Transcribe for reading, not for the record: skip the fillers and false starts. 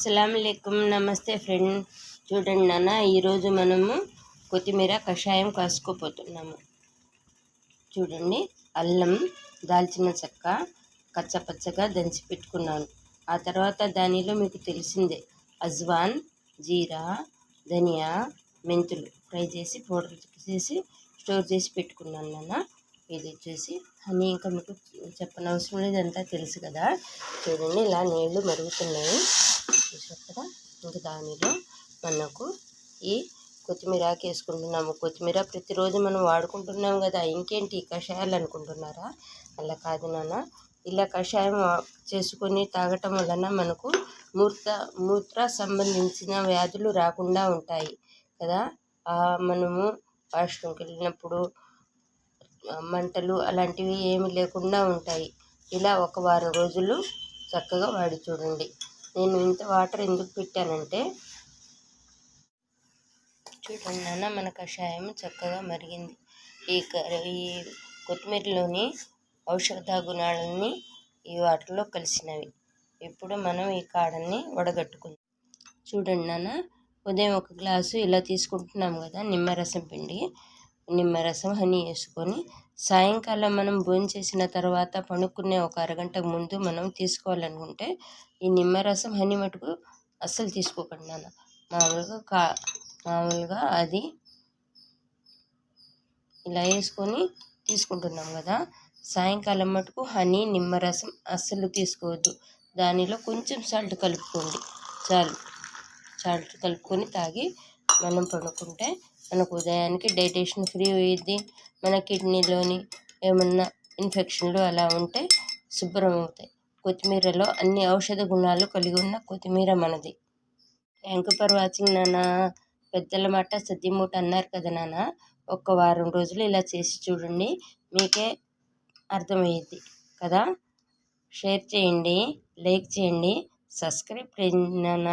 అస్సలాముఅలైకుం నమస్తే ఫ్రెండ్. చూడండి నాన్న, ఈరోజు మనము కొత్తిమీర కషాయం కాసుకోపోతున్నాము. చూడండి, అల్లం, దాల్చిన చెక్క కచ్చపచ్చగా దంచి పెట్టుకున్నాను. ఆ తర్వాత దానిలో మీకు తెలిసిందే అజ్వాన్, జీరా, ధనియా, మెంతులు ఫ్రై చేసి పౌడర్ చేసి స్టోర్ చేసి పెట్టుకున్నాను నాన్న. ఇది వచ్చేసి హనీ, ఇంకా మీకు చెప్పనవసరం లేదు, అంతా తెలుసు కదా. చూడండి, ఇలా నీళ్లు మరుగుతున్నాయి చూసారు కదా. ఇంకా దానిలో మనకు ఈ కొత్తిమీర వేసుకుంటున్నాము. కొత్తిమీర ప్రతిరోజు మనం వాడుకుంటున్నాం కదా, ఇంకేంటి కషాయాలు అనుకుంటున్నారా? అలా కాదు నాన్న. ఇలా కషాయం చేసుకొని తాగటం వలన మనకు మూత్ర సంబంధించిన వ్యాధులు రాకుండా ఉంటాయి కదా. మనము వాష్రూమ్కి వెళ్ళినప్పుడు మంటలు అలాంటివి ఏమి లేకుండా ఉంటాయి. ఇలా ఒక వారం రోజులు చక్కగా వాడి చూడండి. నేను ఇంత వాటర్ ఎందుకు పెట్టానంటే, చూడండి నాన్న, మన కషాయం చక్కగా మరిగింది. ఈ కొత్తిమీరలోని ఔషధ గుణాలన్నీ ఈ వాటర్లో కలిసినవి. ఇప్పుడు మనం ఈ కాడల్ని వడగట్టుకుందాం. చూడండి నాన్న, ఉదయం ఒక గ్లాసు ఇలా తీసుకుంటున్నాం కదా, నిమ్మరసం పిండి, నిమ్మరసం హనీ వేసుకొని సాయంకాలం మనం భోంచేసిన తర్వాత పడుకునే ఒక అరగంటకు ముందు మనం తీసుకోవాలనుకుంటే ఈ నిమ్మరసం హనీ మటుకు అస్సలు తీసుకోకండి నాన్న. మామూలుగా అది ఇలా వేసుకొని తీసుకుంటున్నాం కదా. సాయంకాలం మటుకు హనీ, నిమ్మరసం అస్సలు తీసుకోవద్దు. దానిలో కొంచెం సాల్ట్ కలుపుకోండి చాలు. సాల్ట్ కలుపుకొని తాగి మనం పడుకుంటే మనకు ఉదయానికి డైజెషన్ ఫ్రీ అయ్యిద్ది. మన కిడ్నీలోని ఏమన్నా ఇన్ఫెక్షన్లు అలా ఉంటే శుభ్రం అవుతాయి. కొత్తిమీరలో అన్ని ఔషధ గుణాలు కలిగి ఉన్న కొత్తిమీర మనది. థ్యాంక్ యూ ఫర్ వాచింగ్ నాన్న. పెద్దల మాట సద్ది మూట అన్నారు కదా నాన్న. ఒక వారం రోజులు ఇలా చేసి చూడండి, మీకే అర్థమయ్యిద్ది కదా. షేర్ చేయండి, లైక్ చేయండి, సబ్స్క్రైబ్ చేయండి నాన్న.